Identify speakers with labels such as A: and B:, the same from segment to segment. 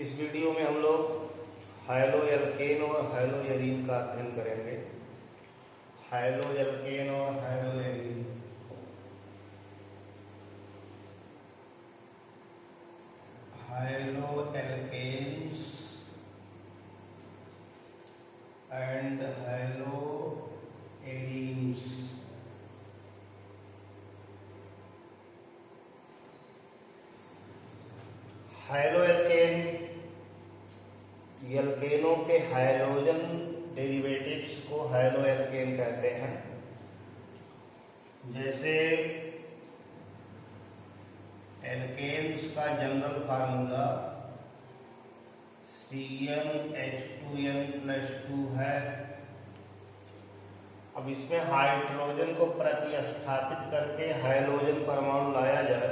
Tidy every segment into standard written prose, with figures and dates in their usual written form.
A: इस वीडियो में हम लोग हैलोएल्केन और हैलोएरीन का अध्ययन करेंगे। हैलोएल्केन और हैलोएरीन। हैलोएल्केन्स एंड हैलोएरीन्स। हैलोएल्केन एल्केनों के हाइड्रोजन डेरिवेटिव्स को हैलोएल्केन कहते हैं। जैसे एल्केन्स का जनरल फार्मूला CnH2n+2 है। अब इसमें हाइड्रोजन को प्रतिस्थापित करके हैलोजन परमाणु लाया जाए,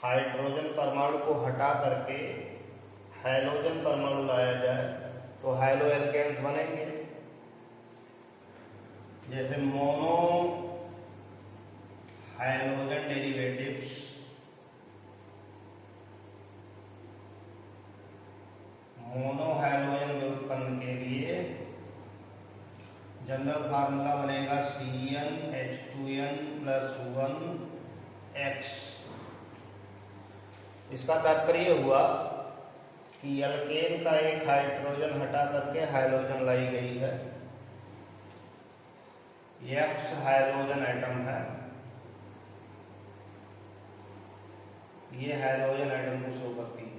A: हाइड्रोजन परमाणु को हटा करके हैलोजन परमाणु लाया जाए तो हैलोएल्केन्स बनेंगे। जैसे mono halogen derivatives mono halogen व्युत्पन्न के लिए जनरल फार्मूला बनेगा CnH2n+1x। इसका तात्पर्य हुआ कि एल्केन का एक हाइड्रोजन हटा करके हाइड्रोजन लाई गई है। X हाइड्रोजन एटम है, ये हाइड्रोजन एटम को शो करती है।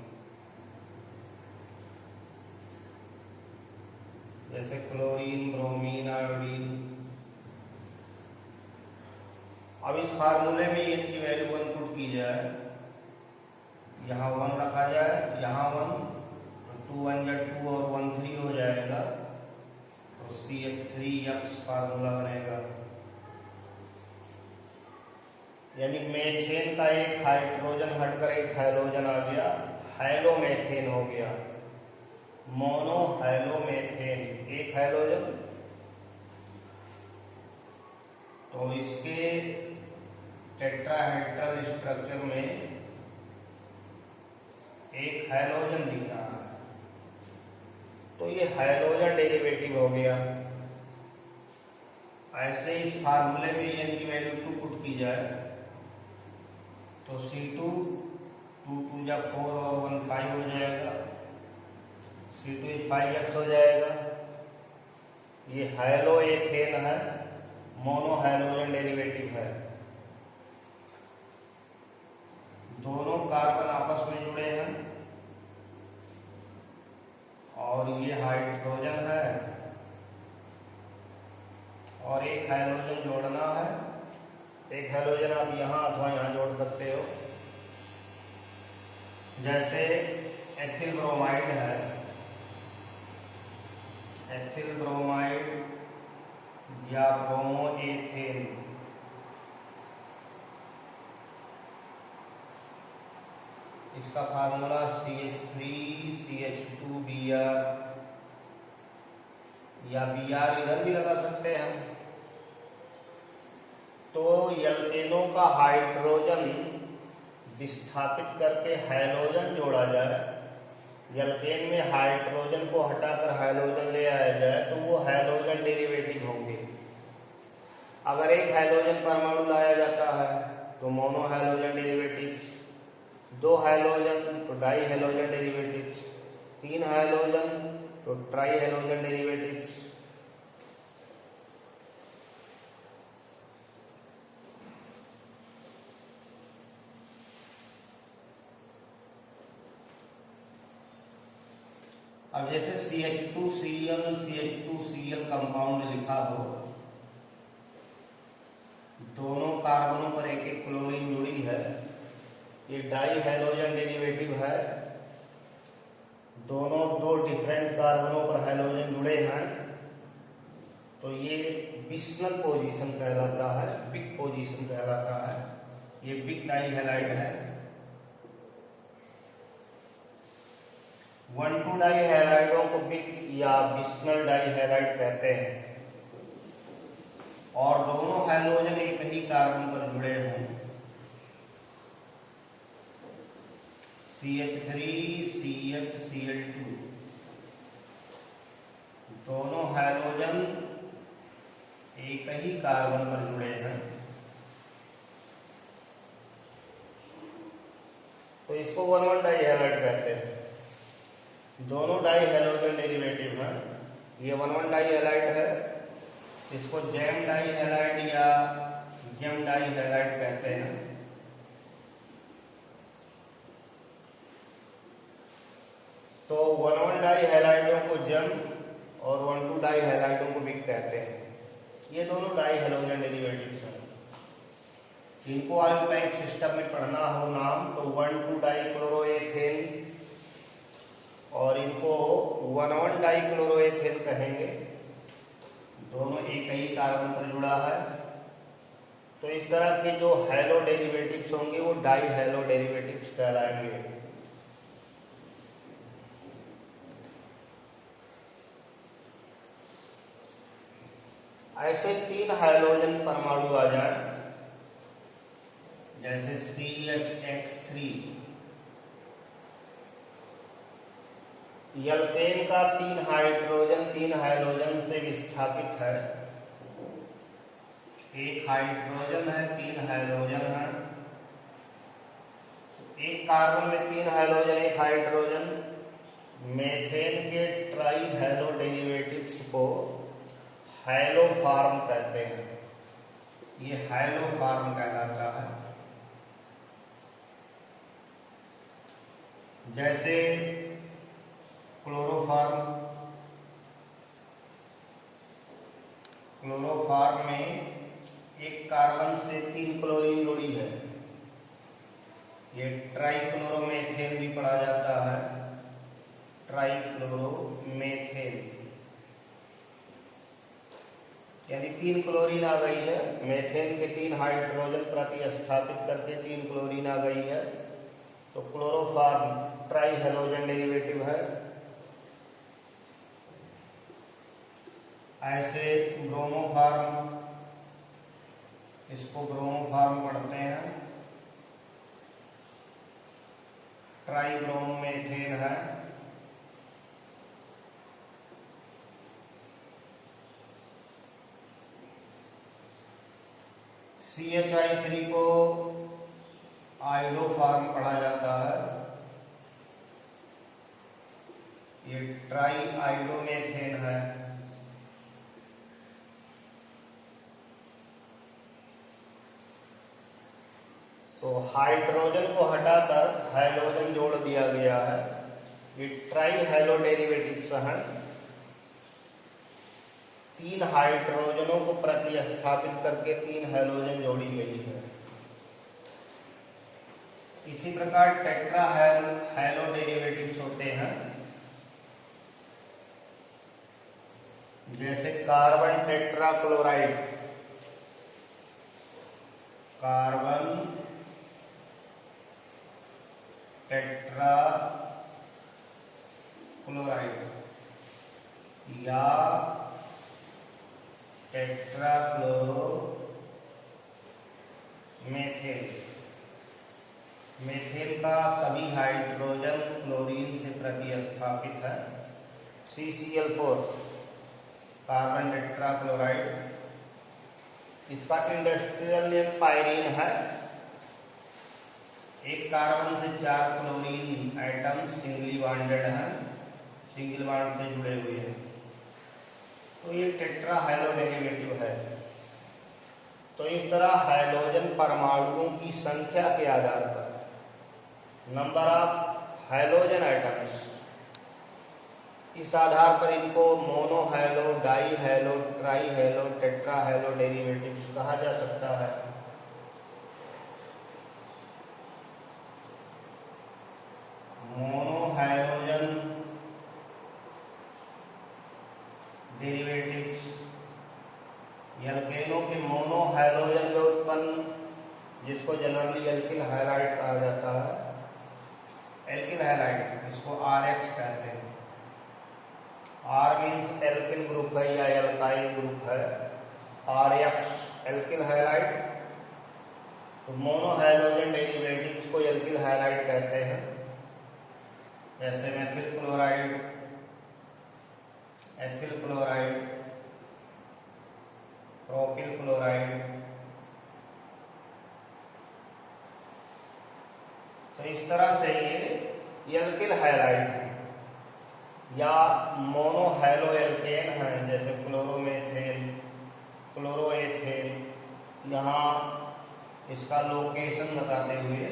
A: जैसे क्लोरीन, ब्रोमीन, आयोडीन। अब इस फार्मूले में इनकी वैल्यू इनपुट की जाए, यहाँ 1 रखा जाए, यहाँ 1, तो 2 1 या 2 और 1 3 हो जाएगा, तो CH3X फार्मूला बनेगा। यानी मेथेन का एक हाइड्रोजन हटकर एक हाइड्रोजन आ गया, हैलोमेथेन हो गया। मोनो हैलोमेथेन, एक हाइड्रोजन। तो इसके टेट्राहेड्रल स्ट्रक्चर में एक हैलोजन दिख रहा है, तो ये हैलोजन डेरिवेटिव हो गया। ऐसे इस फार्मूले में n की वैल्यू 2 पुट की जाए तो C2 2 2 या 4 और 1 5 हो जाएगा, C2 5x हो जाएगा। ये हैलोएथेन है, मोनो हैलोजन डेरिवेटिव है। दोनों कार्बन आपस में जुड़े हैं और ये हाइड्रोजन है और एक हाइड्रोजन जोड़ना है। एक हाइड्रोजन आप यहाँ अथवा यहाँ जोड़ सकते हो। जैसे एथिल ब्रोमाइड है, एथिल ब्रोमाइड या ब्रोमोएथेन। इसका फार्मूला CH3CH2Br या Br इधर भी लगा सकते हैं। तो एल्केनों का हाइड्रोजन विस्थापित करके हैलोजन जोड़ा जाए, एल्केन में हाइड्रोजन को हटाकर हैलोजन ले आया जाए तो वो हैलोजन डेरिवेटिव होंगे। अगर एक हैलोजन परमाणु लाया जाता है तो मोनो हैलोजन डेरिवेटिव्स, 2 हैलोजन तो डाई हैलोजन डेरिवेटिव्स, 3 हैलोजन तो ट्राई हैलोजन डेरिवेटिव्स। अब जैसे CH2Cl CH2Cl कंपाउंड लिखा हो, दोनों कार्बनों पर एक एक क्लोरीन जुड़ी है, ये डाई हैलोजन डेरिवेटिव है। दोनों 2 डिफरेंट कार्बनों पर हैलोजन जुड़े हैं, तो ये विशनल पोजीशन कहलाता है, बिग पोजीशन कहलाता है। ये बिग डाई हैलाइड है। 1,2 डाई हैलाइडों को बिग या विशनल डाई हैलाइड कहते हैं। और दोनों हैलोजन एक ही कार्बन पर जुड़े हों, CH3 CHCl2 दोनों हाइड्रोजन एक ही कार्बन पर जुड़े हैं, तो इसको 1,1 डाई हैलाइड कहते हैं। दोनों डाई हैलोजन डेरिवेटिव हैं। ये 1,1 डाई हैलाइड है, इसको जेम डाई हैलाइड या जेम डाई हैलाइड कहते हैं। तो 1,1 डाई हैलाइडों को जेम और 1,2 डाई हैलाइडों को बिग कहते हैं। ये दोनों डाई हैलोजन डेरिवेटिव्स हैं। इनको आयोपैक सिस्टम में पढ़ना हो नाम तो 1,2 डाई क्लोरोएथेन और इनको 1,1 डाई क्लोरोएथेन कहेंगे। दोनों एक ही कार्बन पर जुड़ा है। तो इस तरह के जो हैलो डेरिवेटिव्स होंगे वो डाई हैलो डेरिवेटिव्स कहलाएंगे। ऐसे 3 हाइड्रोजन परमाणु आ जाए, जैसे CHX3, एल्केन का 3 हाइड्रोजन से विस्थापित है। एक हाइड्रोजन है, 3 हाइड्रोजन है। एक कार्बन में 3 हाइड्रोजन, एक हाइड्रोजन। मेथेन के ट्राई हैलो डेरिवेटिव्स को हैलो फॉर्म कहते हैं। ये हैलो फॉर्म कहलाता है। जैसे क्लोरोफॉर्म में एक कार्बन से 3 क्लोरीन जुड़ी है। ये ट्राइक्लोरोमेथेन भी पढ़ा जाता है। ट्राइक्लोरोमेथेन यानी 3 क्लोरीन आ गई है। मेथेन के 3 हाइड्रोजन प्रतिस्थापित करके 3 क्लोरीन आ गई है, तो क्लोरोफॉर्म ट्राई हैलोजन डेरिवेटिव है। ऐसे ब्रोमोफॉर्म, इसको ब्रोमोफॉर्म पढ़ते हैं। ट्राई ब्रोमोमेथेन है। CHI3 को आइडोफॉर्म पढ़ा जाता है। ये ट्राई आइडोमेथेन है। तो हाइड्रोजन को हटाकर हाइड्रोजन जोड़ दिया गया है। ये ट्राई हैलो डेरिवेटिव्स हैं। 3 हाइड्रोजनों को प्रतिस्थापित करके 3 हैलोजन जोड़ी गई है। इसी प्रकार टेट्रा हैलो डेरिवेटिव्स होते हैं। जैसे carbon tetra chloride, carbon tetra chloride या टेट्राक्लोरोमेथेन। मेथेन का सभी हाइड्रोजन क्लोरीन से प्रतिस्थापित है। CCl4 कार्बन टेट्राक्लोराइड, इसका इंडस्ट्रियल नेम पायरीन है। एक कार्बन से 4 क्लोरीन एटम सिंगली बॉन्डेड हैं, सिंगल बॉन्ड से जुड़े हुए हैं। तो ये टेट्रा हैलो डेरिवेटिव है। तो इस तरह हाइड्रोजन परमाणुओं की संख्या के आधार पर नंबर ऑफ हाइड्रोजन एटम्स, इस आधार पर इनको mono halo, di halo, tri halo, tetra halo derivatives कहा जा सकता है। मोनो हाइड्रोजन डेरिवेटिव्स, एल्केनों के मोनो हाइड्रोजन में उत्पन्न, जिसको जनरली एल्किल हाइलाइड कहा जाता है। एल्किल हाइलाइड, इसको RX कहते हैं। R मीन्स एल्किल ग्रुप है या एल्काइल ग्रुप है। RX alkyl halide. तो मोनो हाइड्रोजन डेरिवेटिव्स को एल्किल हाइलाइड कहते हैं। जैसे methyl chloride, ethyl chloride, propyl chloride. तो इस तरह से ये एल्किल हैलाइड है या मोनोहैलो एल्केन है, जैसे क्लोरोमेथेन, क्लोरोएथेन। यहाँ इसका लोकेशन बताते हुए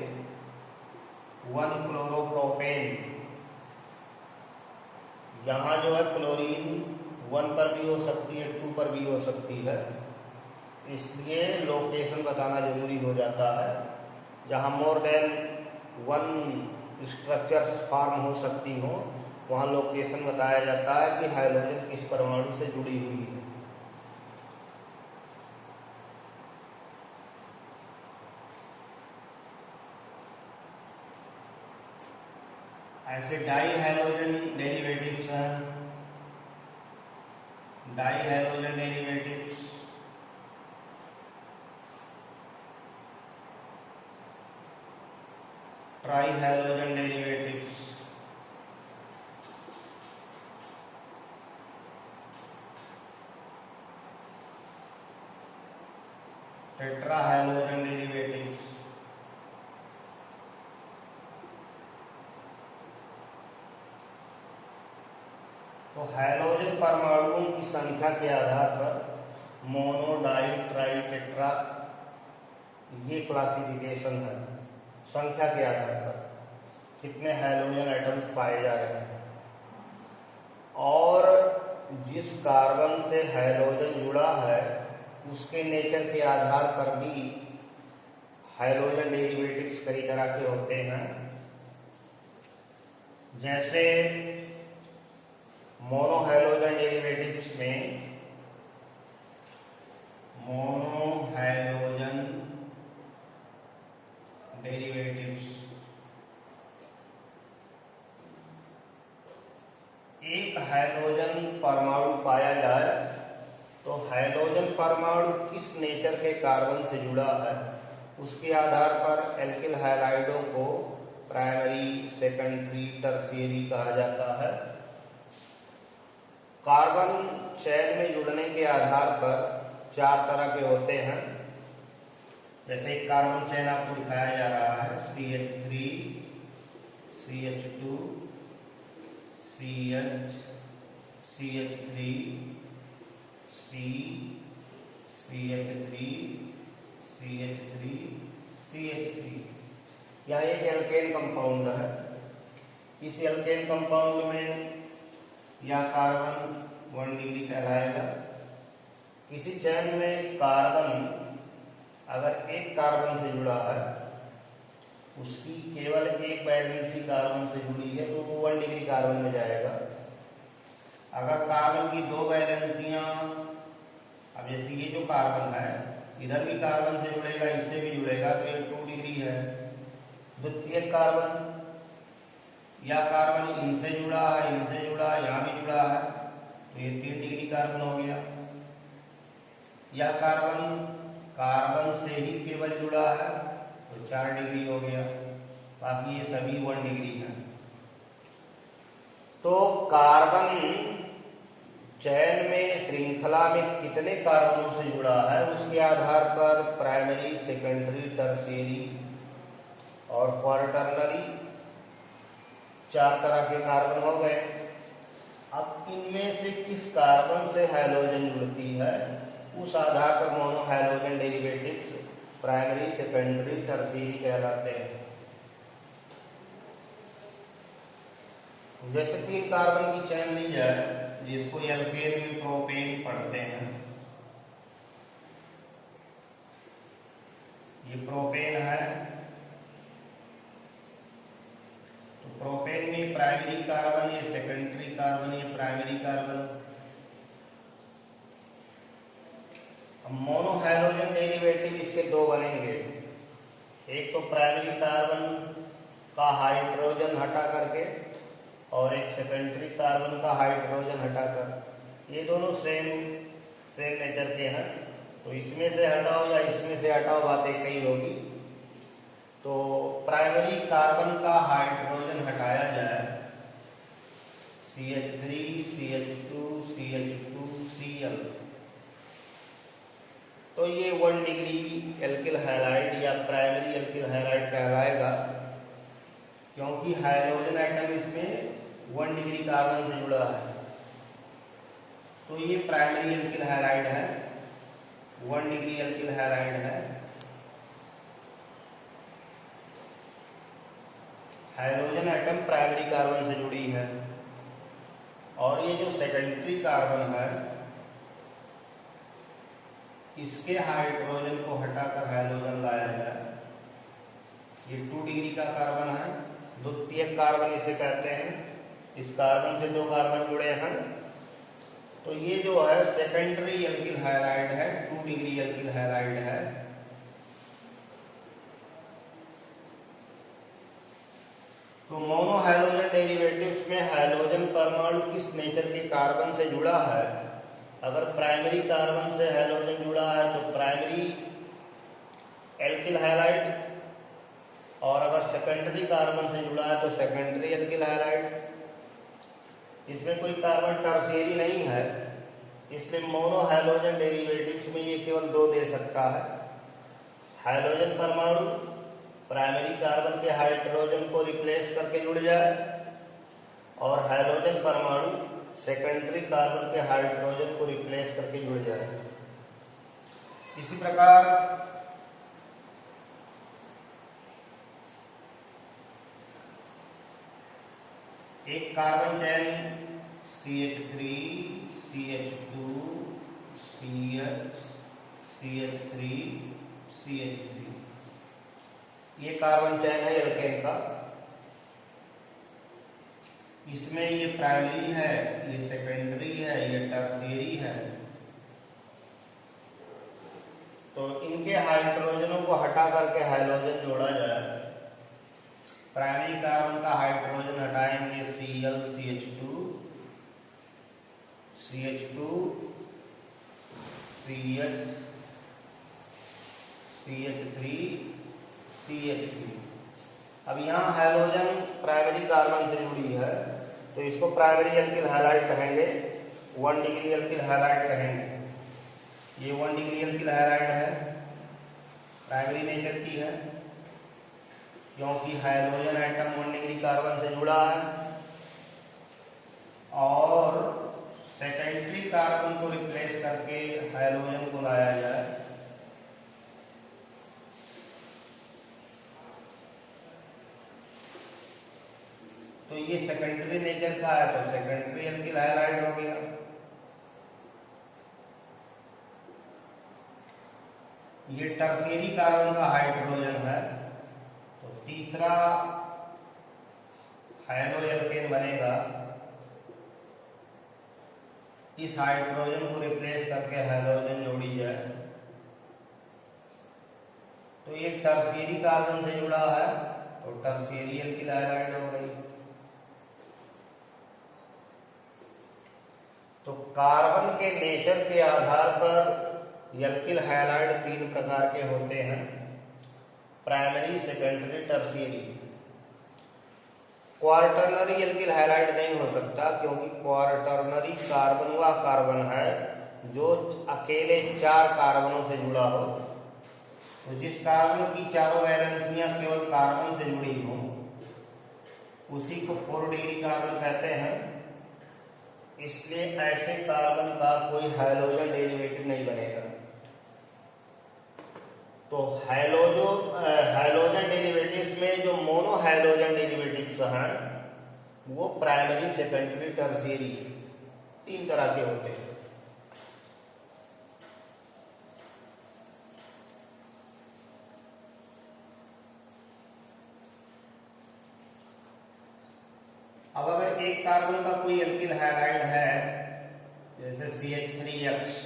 A: 1-क्लोरोप्रोपेन, यहाँ जो है क्लोरीन 1 पर भी हो सकती है, 2 पर भी हो सकती है, इसलिए लोकेशन बताना जरूरी हो जाता है। जहाँ मोर देन 1 स्ट्रक्चर्स फॉर्म हो सकती हो, वहाँ लोकेशन बताया जाता है कि हाइड्रोजन किस परमाणु से जुड़ी हुई है। ऐसे डाई हाइड्रोजन डेरिवेटिव्स हैं, di hydrogen derivatives, try hydrogen derivatives, tetra hydrogen derivatives. तो हाइड्रोजन परमाणुओं की संख्या के आधार पर मोनो, डाई, ट्राई, टेट्रा, ये क्लासिफिकेशन है। संख्या के आधार पर कितने हाइड्रोजन एटम्स पाए जा रहे हैं, और जिस कार्बन से हाइड्रोजन जुड़ा है उसके नेचर के आधार पर भी हाइड्रोजन डेरिवेटिव्स कई तरह के होते हैं। जैसे मोनो हाइड्रोजन डेरिवेटिव्स में मोनो हाइड्रोजन डेरिवेटिव्स, एक हाइड्रोजन परमाणु पाया जाए तो हाइड्रोजन परमाणु किस नेचर के कार्बन से जुड़ा है उसके आधार पर एल्किल हैलाइडों को प्राइमरी, सेकेंडरी, टर्शियरी कहा जाता है। कार्बन चेन में जुड़ने के आधार पर 4 तरह के होते हैं। जैसे एक कार्बन चेन आपको दिखाया जा रहा है, CH3, CH2, CH, CH3, C, CH3, CH3, CH3। यह एक एल्केन कंपाउंड है। इस एल्केन कंपाउंड में यह कार्बन 1 डिग्री कहलाएगा। किसी चेन में कार्बन अगर एक कार्बन से जुड़ा है, उसकी केवल एक वैलेंसी कार्बन से जुड़ी है तो वो 1 डिग्री कार्बन में जाएगा। अगर कार्बन की 2 वैलेंसियां, अब जैसे ये जो कार्बन है इधर भी कार्बन से जुड़ेगा, इससे भी जुड़ेगा, तो ये 2 डिग्री है। द्वितीय कार्बन या कार्बन इनसे जुड़ा है, इनसे जुड़ा है, यहाँ भी जुड़ा है, तो ये 3 डिग्री कार्बन हो गया। यह कार्बन कार्बन से ही केवल जुड़ा है तो 4 डिग्री हो गया, बाकी ये सभी 1 डिग्री है। तो कार्बन चैन में, श्रृंखला में कितने कार्बनों से जुड़ा है उसके आधार पर प्राइमरी, सेकेंडरी, टर्शियरी और क्वार्टरनरी 4 तरह के कार्बन हो गए। अब इनमें से किस कार्बन से हाइड्रोजन जुड़ती है उस आधार पर mono hydrogen derivatives primary, secondary, tertiary कहलाते हैं। जैसे 3 कार्बन की चेन ली जाए जिसको एल्केन में प्रोपेन पढ़ते हैं, ये प्रोपेन है, तो प्रोपेन में प्राइमरी कार्बन, ये सेकेंडरी कार्बन, ये primary carbon. Mono hydrogen derivative इसके 2 बनेंगे। एक तो प्राइमरी कार्बन का हाइड्रोजन हटा करके और एक सेकेंडरी कार्बन का हाइड्रोजन हटाकर। ये दोनों सेम नेचर के हैं, तो इसमें से हटाओ या इसमें से हटाओ बात एक ही होगी। तो प्राइमरी कार्बन का हाइड्रोजन हटाया जाए CH3 CH2 CH2 Cl। तो ये 1 डिग्री एल्किल हैलाइड या प्राइमरी एल्किल हैलाइड कहलाएगा, क्योंकि हाइड्रोजन एटम इसमें 1 डिग्री कार्बन से जुड़ा है। तो ये प्राइमरी एल्किल हैलाइड है, 1 डिग्री एल्किल हैलाइड है। हाइड्रोजन एटम प्राइमरी कार्बन से जुड़ी है, और ये जो सेकेंडरी कार्बन है इसके हाइड्रोजन को हटाकर हाइड्रोजन लाया जाए। ये 2 डिग्री का कार्बन है, द्वितीयक कार्बन इसे कहते हैं। इस कार्बन से 2 कार्बन जुड़े हैं, तो ये जो है सेकेंडरी एल्किल हैलाइड है, 2 डिग्री एल्किल हैलाइड है। तो मोनो हाइड्रोजन डेरिवेटिव्स में हाइड्रोजन परमाणु किस नेचर के कार्बन से जुड़ा है? अगर प्राइमरी कार्बन से हाइड्रोजन जुड़ा है तो प्राइमरी एल्किल हैलाइड, और अगर सेकेंडरी कार्बन से जुड़ा है तो सेकेंडरी एल्किल हैलाइड। इसमें कोई कार्बन टर्शियरी नहीं है, इसलिए मोनो हाइड्रोजन डेरिवेटिव्स में ये केवल 2 दे सकता है। हाइड्रोजन परमाणु प्राइमरी कार्बन के हाइड्रोजन को रिप्लेस करके जुड़ जाए, और हाइड्रोजन परमाणु सेकेंडरी कार्बन के हाइड्रोजन को रिप्लेस करके जुड़ जाए। इसी प्रकार एक carbon chain CH3 CH2 CH CH3 CH3, ये कार्बन चेन है एल्केन का। इसमें ये प्राइमरी है, ये सेकेंडरी है, ये टर्शियरी है। तो इनके हाइड्रोजनों को हटा करके हाइड्रोजन जोड़ा जाए। प्राइमरी कार्बन का हाइड्रोजन हटाएंगे Cl CH2 CH2 CH CH3 CH3। अब यहाँ हाइड्रोजन प्राइमरी कार्बन से जुड़ी है, तो इसको प्राइमरी एल्किल हैलाइड कहेंगे, 1 डिग्री एल्किल हैलाइड कहेंगे। ये 1 डिग्री एल्किल हैलाइड है, प्राइमरी नेचर की है, क्योंकि हाइड्रोजन एटम 1 डिग्री कार्बन से जुड़ा है, और सेकेंडरी कार्बन को रिप्लेस करके हाइड्रोजन को लाया जाए। तो ये सेकेंडरी नेचर का है, तो सेकेंडरी एल्किल हैलाइड हो गया। ये टर्शियरी कार्बन का हाइड्रोजन है, तो तीसरा हाइड्रोएल्केन बनेगा। इस हाइड्रोजन को रिप्लेस करके हाइड्रोजन जोड़ी जाए, तो ये टर्शियरी कार्बन से जुड़ा है, तो टर्शियरी एल्किल हैलाइड हो गई। तो कार्बन के नेचर के आधार पर एल्किल हैलाइड 3 प्रकार के होते हैं, primary, secondary, tertiary. Quaternary alkyl halide नहीं हो सकता, क्योंकि क्वार्टरनरी कार्बन वह कार्बन है जो अकेले 4 कार्बनों से जुड़ा हो। तो जिस कार्बन की चारों वैलेंसियां केवल कार्बन से जुड़ी हो उसी को 4 डिग्री कार्बन कहते हैं। इसलिए ऐसे कार्बन का कोई हाइड्रोजन डेरिवेटिव नहीं बनेगा। तो हाइड्रोजन डेरिवेटिव्स में जो मोनो हाइड्रोजन डेरिवेटिव्स हैं वो प्राइमरी, सेकेंडरी, टर्शियरी 3 तरह के होते हैं। अब अगर एक कार्बन का कोई एल्किल हैलाइड है, जैसे CH3X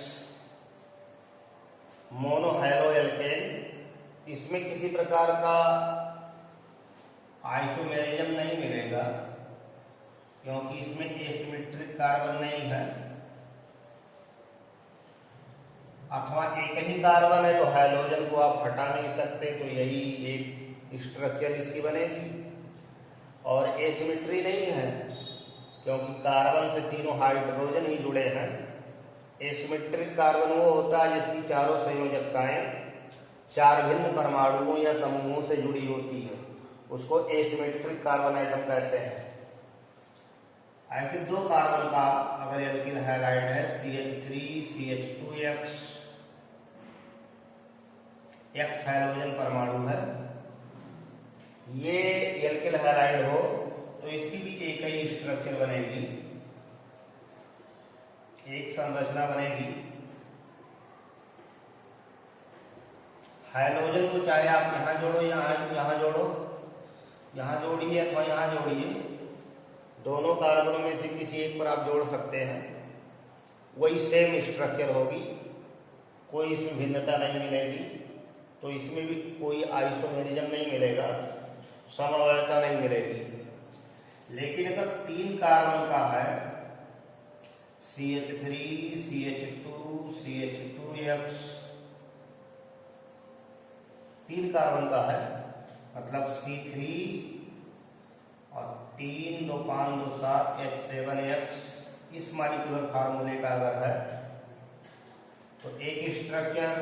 A: मोनो हाइड्रोएल्केन, इसमें किसी प्रकार का आइसोमेरिज्म नहीं मिलेगा, क्योंकि इसमें एसिमेट्रिक कार्बन नहीं है। अथवा एक ही कार्बन है तो हाइड्रोजन को आप हटा नहीं सकते, तो यही एक स्ट्रक्चर इसकी बनेगी। और एसिमेट्री नहीं है, क्योंकि कार्बन से तीनों हाइड्रोजन ही जुड़े हैं। एसिमेट्रिक कार्बन वो होता है जिसकी चारों संयोजकताएं चार भिन्न परमाणुओं या समूहों से जुड़ी होती है, उसको एसिमेट्रिक कार्बन एटम कहते हैं। ऐसे दो कार्बन का अगर एल्किल हैलाइड है CH3CH2X, X हाइड्रोजन परमाणु है, ये एल्किल हैलाइड हो तो इसकी भी एक ही स्ट्रक्चर बनेगी, एक संरचना बनेगी। हाइड्रोजन को चाहे आप यहाँ जोड़ो, यहाँ जोड़ो, यहाँ जोड़िए अथवा यहाँ जोड़िए, दोनों कार्बनों में से किसी एक पर आप जोड़ सकते हैं, वही सेम स्ट्रक्चर होगी, कोई इसमें भिन्नता नहीं मिलेगी। तो इसमें भी कोई आइसोमेरिज्म नहीं मिलेगा, समवायता नहीं मिलेगी। लेकिन अगर तीन कार्बन का है CH3 CH2 CH2X, तीन कार्बन का है मतलब C3 और 3 2 5 2 7 H7X, इस मॉलिक्यूलर फार्मूले का अगर है तो एक स्ट्रक्चर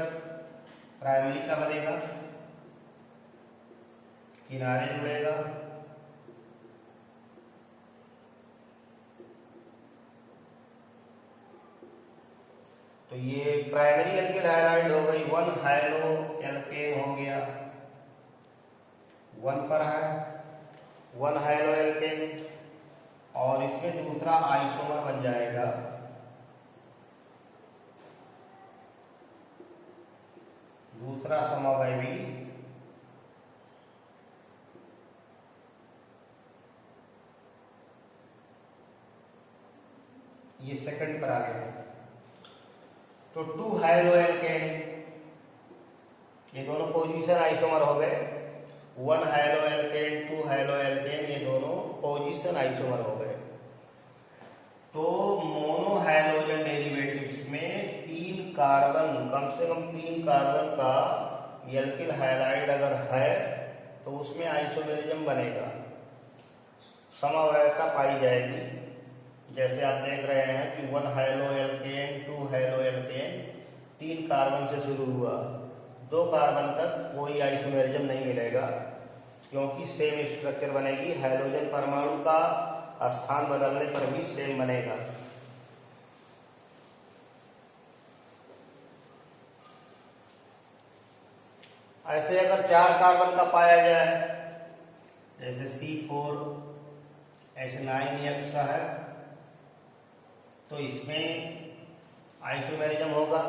A: प्राइमरी का बनेगा, किनारे जुड़ेगा, तो ये प्राइमरी एल्किल हैलाइड हो गई। 1 हाइलो एल्केन हो गया, 1 पर है 1 हाइलो एल्केन, और इसमें दूसरा आइसोमर बन जाएगा दूसरा समवायवी, ये सेकंड पर आ गया। तो 2 हाइलो एल्केन, ये दोनों पोजीशन आइसोमर हो गए। 1 हाइलो एल्केन 2 हाइलो एल्केन, ये दोनों पोजीशन आइसोमर हो गए। तो मोनो हाइड्रोजन डेरिवेटिव्स में 3 कार्बन, कम से कम 3 कार्बन का एल्किल हैलाइड अगर है तो उसमें आइसोमेरिज्म बनेगा, समवायता पाई जाएगी। जैसे आप देख रहे हैं कि 1 halo alkane 2 halo alkane 3 carbon से शुरू हुआ, 2 कार्बन तक कोई आइसोमेरिज्म नहीं मिलेगा, क्योंकि सेम स्ट्रक्चर बनेगी। हाइड्रोजन परमाणु का स्थान बदलने पर भी सेम बनेगा। ऐसे अगर 4 कार्बन का पाया जाए, जैसे C4 H9X है, तो इसमें आइसोमेरिज्म होगा।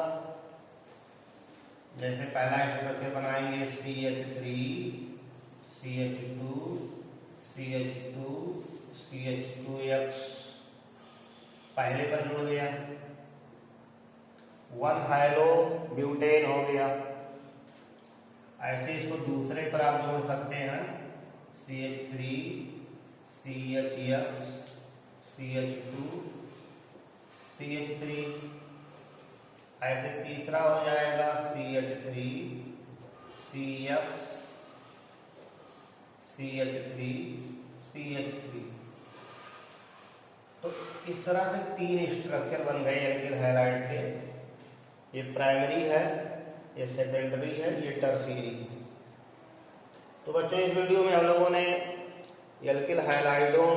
A: जैसे पहला स्ट्रक्चर बनाएंगे CH3 CH2 CH2 CH2X, पहले पर जुड़ गया। 1 हाइलो ब्यूटेन हो गया। ऐसे इसको दूसरे पर आप जोड़ सकते हैं CH3 CHX CH2 CH3, ऐसे तीसरा हो जाएगा CH3 CX CH3 CH3। तो इस तरह से 3 स्ट्रक्चर बन गए एल्किल हैलाइड के। ये प्राइमरी है, ये सेकेंडरी है, ये टर्शियरी। तो बच्चों इस वीडियो में हम लोगों ने एल्किल हैलाइडों,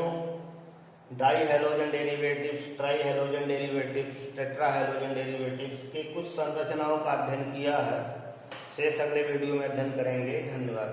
A: di halogen derivatives, tri halogen derivatives, tetra halogen derivatives के कुछ संरचनाओं का अध्ययन किया है। शेष अगले वीडियो में अध्ययन करेंगे। धन्यवाद।